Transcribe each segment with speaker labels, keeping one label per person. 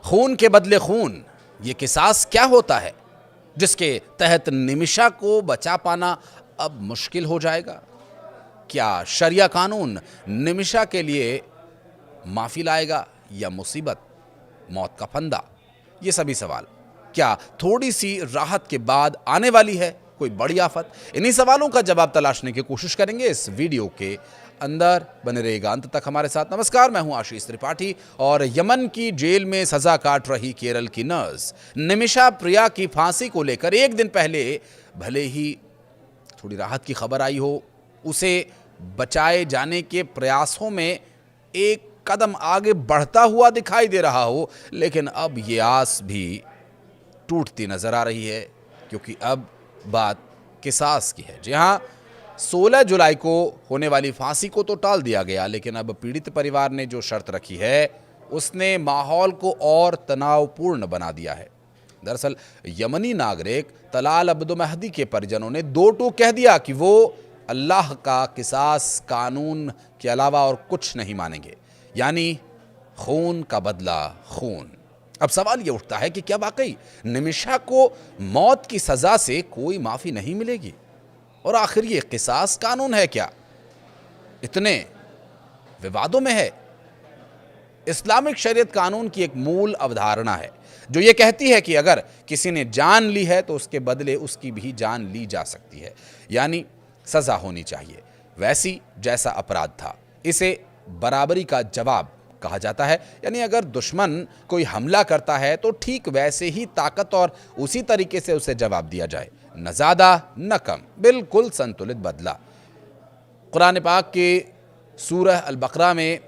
Speaker 1: खून के बदले खून, ये किसास क्या होता है जिसके तहत निमिषा को बचा पाना अब मुश्किल हो जाएगा? क्या शरिया कानून निमिषा के लिए माफी लाएगा या मुसीबत, मौत का फंदा? ये सभी सवाल क्या थोड़ी सी राहत के बाद आने वाली है कोई बड़ी आफत? इन्हीं सवालों का जवाब तलाशने की कोशिश करेंगे इस वीडियो के अंदर। बने रहेगा अंत तक हमारे साथ। नमस्कार, मैं हूं आशीष त्रिपाठी और यमन की जेल में सजा काट रही केरल की नर्स निमिषा प्रिया की फांसी को लेकर एक दिन पहले भले ही थोड़ी राहत की खबर आई हो, उसे बचाए जाने के प्रयासों में एक कदम आगे बढ़ता हुआ दिखाई दे रहा हो, लेकिन अब ये आस भी टूटती नजर आ रही है, क्योंकि अब बात किसास की है। जी हां, 16 जुलाई को होने वाली फांसी को तो टाल दिया गया, लेकिन अब पीड़ित परिवार ने जो शर्त रखी है उसने माहौल को और तनावपूर्ण बना दिया है। दरअसल यमनी नागरिक तलाल अब्दो मेहदी के परिजनों ने दो टूक कह दिया कि वो अल्लाह का किसास कानून के अलावा और कुछ नहीं मानेंगे, यानी खून का बदला खून। अब सवाल ये उठता है कि क्या वाकई निमिषा को मौत की सजा से कोई माफी नहीं मिलेगी? और आखिर ये किसास कानून है क्या? इतने विवादों में है। इस्लामिक शरीयत कानून की एक मूल अवधारणा है जो ये कहती है कि अगर किसी ने जान ली है तो उसके बदले उसकी भी जान ली जा सकती है, यानी सजा होनी चाहिए वैसी जैसा अपराध था। इसे बराबरी का जवाब कहा जाता है, यानी अगर दुश्मन कोई हमला करता है तो ठीक वैसे ही ताकत और उसी तरीके से उसे जवाब दिया जाए, न ज्यादा न कम, बिल्कुल संतुलित बदला। कुरान पाक के सूरह अल बकरा में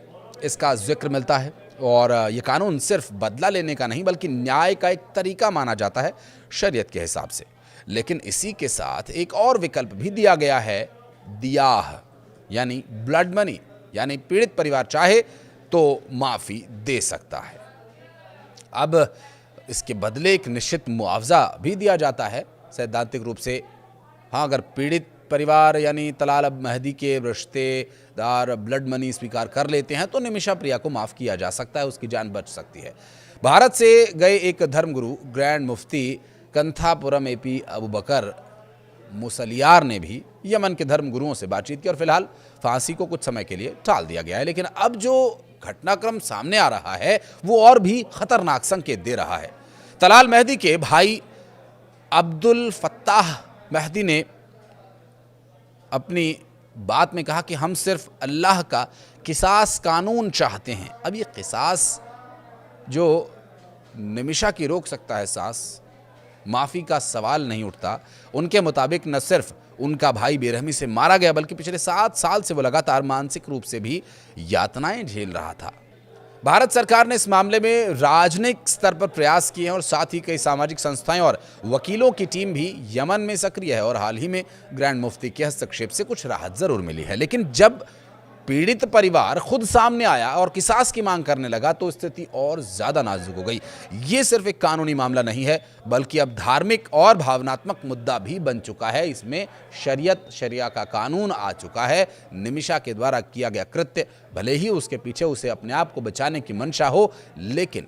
Speaker 1: इसका जिक्र मिलता है और ये कानून सिर्फ बदला लेने का नहीं बल्कि न्याय का एक तरीका माना जाता है शरीयत के हिसाब से। लेकिन इसी के साथ एक और विकल्प भी दिया गया है, दियाह यानी ब्लड मनी, यानी पीड़ित परिवार चाहे तो माफी दे सकता है। अब इसके बदले एक निश्चित मुआवजा भी दिया जाता है सैद्धांतिक रूप से। हाँ, अगर पीड़ित परिवार यानी तलाल अब मेहदी के रिश्तेदार ब्लड मनी स्वीकार कर लेते हैं तो निमिषा प्रिया को माफ़ किया जा सकता है, उसकी जान बच सकती है। भारत से गए एक धर्मगुरु ग्रैंड मुफ्ती कंथापुरम एपी अबू बकर मुसलियार ने भी यमन के धर्मगुरुओं से बातचीत की और फिलहाल फांसी को कुछ समय के लिए टाल दिया गया है। लेकिन अब जो घटनाक्रम सामने आ रहा है वो और भी खतरनाक संकेत दे रहा है। तलाल मेहदी के भाई अब्दुल फत्ताह मेहदी ने अपनी बात में कहा कि हम सिर्फ अल्लाह का किसास कानून चाहते हैं। अब ये किसास जो निमिषा की रोक सकता है सांस, माफ़ी का सवाल नहीं उठता। उनके मुताबिक न सिर्फ उनका भाई बेरहमी से मारा गया बल्कि पिछले 7 साल से वो लगातार मानसिक रूप से भी यातनाएं झेल रहा था। भारत सरकार ने इस मामले में राजनयिक स्तर पर प्रयास किए हैं और साथ ही कई सामाजिक संस्थाएं और वकीलों की टीम भी यमन में सक्रिय है और हाल ही में ग्रैंड मुफ्ती के हस्तक्षेप से कुछ राहत जरूर मिली है। लेकिन जब पीड़ित परिवार खुद सामने आया और किसास की मांग करने लगा तो स्थिति और ज्यादा नाजुक हो गई। ये सिर्फ एक कानूनी मामला नहीं है बल्कि अब धार्मिक और भावनात्मक मुद्दा भी बन चुका है। इसमें शरिया का कानून आ चुका है। निमिषा के द्वारा किया गया कृत्य, भले ही उसके पीछे उसे अपने आप को बचाने की मंशा हो, लेकिन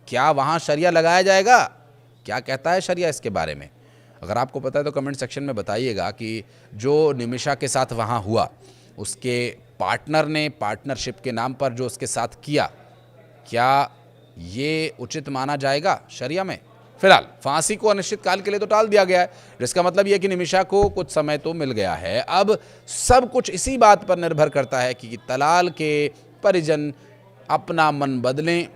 Speaker 1: क्या वहां शरिया लगाया जाएगा? क्या कहता है शरिया इसके बारे में? अगर आपको पता है तो कमेंट सेक्शन में बताइएगा कि जो निमिषा के साथ वहां हुआ, उसके पार्टनर ने पार्टनरशिप के नाम पर जो उसके साथ किया, क्या ये उचित माना जाएगा शरिया में? फिलहाल फांसी को अनिश्चित काल के लिए तो टाल दिया गया है, जिसका मतलब यह कि निमिषा को कुछ समय तो मिल गया है। अब सब कुछ इसी बात पर निर्भर करता है कि तलाल के परिजन अपना मन बदलें,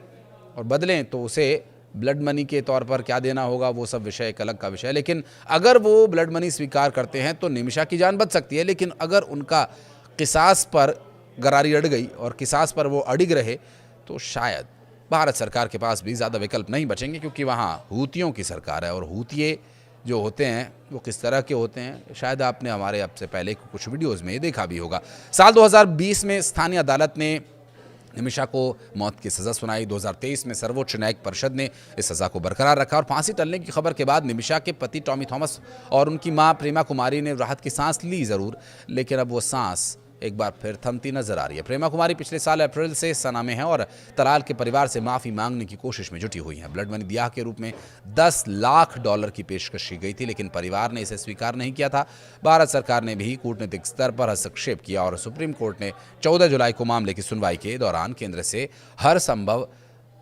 Speaker 1: और बदलें तो उसे ब्लड मनी के तौर पर क्या देना होगा वो सब विषय एक अलग का विषय है। लेकिन अगर वो ब्लड मनी स्वीकार करते हैं तो निमिषा की जान बच सकती है। लेकिन अगर उनका किसास पर गरारी अड़ गई और किसास पर वो अड़िग रहे तो शायद भारत सरकार के पास भी ज़्यादा विकल्प नहीं बचेंगे, क्योंकि वहाँ हूतियों की सरकार है। और हूतिये जो होते हैं वो किस तरह के होते हैं शायद आपने हमारे अब से पहले कुछ वीडियोज़ में देखा भी होगा। साल 2020 में स्थानीय अदालत ने निमिषा को मौत की सज़ा सुनाई। 2023 में सर्वोच्च न्यायिक परिषद ने इस सज़ा को बरकरार रखा और फांसी टलने की खबर के बाद निमिषा के पति टॉमी थॉमस और उनकी मां प्रेमा कुमारी ने राहत की सांस ली ज़रूर, लेकिन अब वो सांस एक बार फिर थमती नजर आ रही है। प्रेमा कुमारी पिछले साल अप्रैल से सना में है और तलाल के परिवार से माफी मांगने की कोशिश में जुटी हुई हैं। ब्लड मनी ब्याह के रूप में $10 लाख की पेशकश की गई थी, लेकिन परिवार ने इसे स्वीकार नहीं किया था। भारत सरकार ने भी कूटनीतिक स्तर पर हस्तक्षेप किया और सुप्रीम कोर्ट ने 14 जुलाई को मामले की सुनवाई के दौरान केंद्र से हर संभव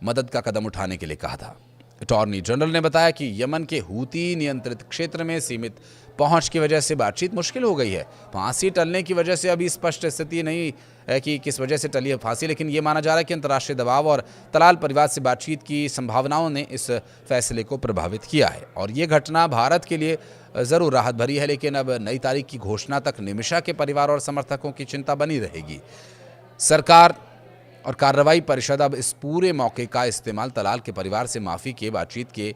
Speaker 1: मदद का कदम उठाने के लिए कहा था। अटॉर्नी जनरल ने बताया कि यमन के हूती नियंत्रित क्षेत्र में सीमित पहुंच की वजह से बातचीत मुश्किल हो गई है। फांसी टलने की वजह से अभी स्पष्ट स्थिति नहीं है कि किस वजह से टली है फांसी, लेकिन ये माना जा रहा है कि अंतर्राष्ट्रीय दबाव और तलाल परिवार से बातचीत की संभावनाओं ने इस फैसले को प्रभावित किया है। और ये घटना भारत के लिए ज़रूर राहत भरी है, लेकिन अब नई तारीख की घोषणा तक निमिषा के परिवार और समर्थकों की चिंता बनी रहेगी। सरकार और कार्रवाई परिषद अब इस पूरे मौके का इस्तेमाल तलाल के परिवार से माफ़ी के बातचीत के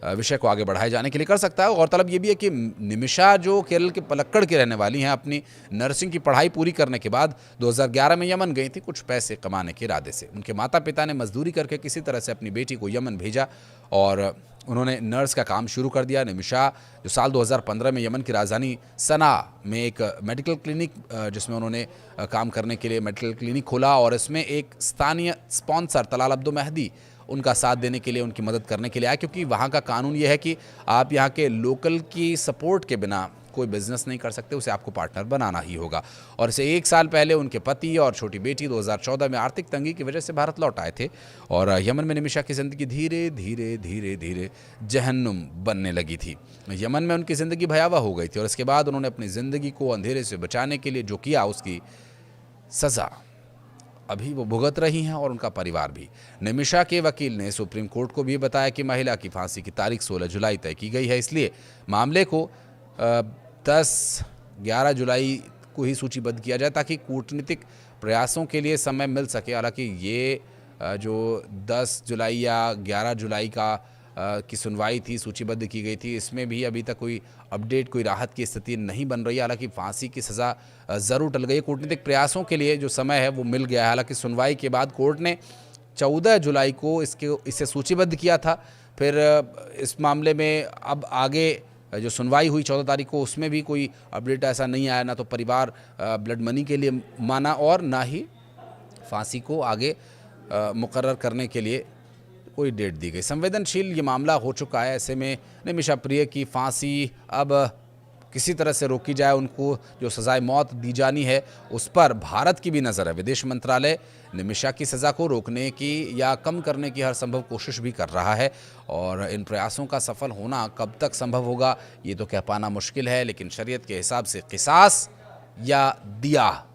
Speaker 1: विषय को आगे बढ़ाए जाने के लिए कर सकता है। गौरतलब ये भी है कि निमिषा जो केरल के पलक्कड़ के रहने वाली हैं, अपनी नर्सिंग की पढ़ाई पूरी करने के बाद 2011 में यमन गई थी कुछ पैसे कमाने के इरादे से। उनके माता पिता ने मजदूरी करके किसी तरह से अपनी बेटी को यमन भेजा और उन्होंने नर्स का काम शुरू कर दिया। निमिषा जो साल 2015 में यमन की राजधानी सना में एक मेडिकल क्लिनिक जिसमें उन्होंने काम करने के लिए मेडिकल क्लिनिक खोला और इसमें एक स्थानीय स्पॉन्सर तलाल अब्दो मेहदी उनका साथ देने के लिए, उनकी मदद करने के लिए आया, क्योंकि वहाँ का कानून ये है कि आप यहाँ के लोकल की सपोर्ट के बिना कोई बिजनेस नहीं कर सकते, उसे आपको पार्टनर बनाना ही होगा। और इसे 1 साल पहले उनके पति और छोटी बेटी 2014 में आर्थिक तंगी की वजह से भारत लौट आए थे और यमन में निमिषा की ज़िंदगी धीरे धीरे धीरे धीरे जहन्नुम बनने लगी थी। यमन में उनकी ज़िंदगी भयावह हो गई थी और इसके बाद उन्होंने अपनी ज़िंदगी को अंधेरे से बचाने के लिए जो किया, उसकी सज़ा अभी वो भुगत रही हैं और उनका परिवार भी। निमिषा के वकील ने सुप्रीम कोर्ट को भी बताया कि महिला की फांसी की तारीख 16 जुलाई तय की गई है, इसलिए मामले को 10-11 जुलाई को ही सूचीबद्ध किया जाए ताकि कूटनीतिक प्रयासों के लिए समय मिल सके। हालांकि ये जो 10 जुलाई या 11 जुलाई की सुनवाई थी, सूचीबद्ध की गई थी, इसमें भी अभी तक कोई अपडेट, कोई राहत की स्थिति नहीं बन रही है। हालांकि फांसी की सज़ा ज़रूर टल गई है, कूटनीतिक प्रयासों के लिए जो समय है वो मिल गया है। हालांकि सुनवाई के बाद कोर्ट ने 14 जुलाई को इसे सूचीबद्ध किया था। फिर इस मामले में अब आगे जो सुनवाई हुई 14 तारीख को, उसमें भी कोई अपडेट ऐसा नहीं आया, ना तो परिवार ब्लड मनी के लिए माना और ना ही फांसी को आगे मुकर्रर करने के लिए कोई डेट दी गई। संवेदनशील ये मामला हो चुका है, ऐसे में निमिषा प्रिय की फांसी अब किसी तरह से रोकी जाए, उनको जो सज़ाए मौत दी जानी है उस पर भारत की भी नज़र है। विदेश मंत्रालय निमिषा की सज़ा को रोकने की या कम करने की हर संभव कोशिश भी कर रहा है और इन प्रयासों का सफल होना कब तक संभव होगा ये तो कह पाना मुश्किल है, लेकिन शरीयत के हिसाब से किसास या दिया,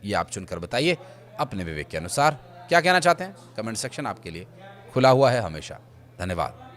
Speaker 1: ये आप चुनकर बताइए अपने विवेक के अनुसार। क्या कहना चाहते हैं? कमेंट सेक्शन आपके लिए खुला हुआ है हमेशा। धन्यवाद।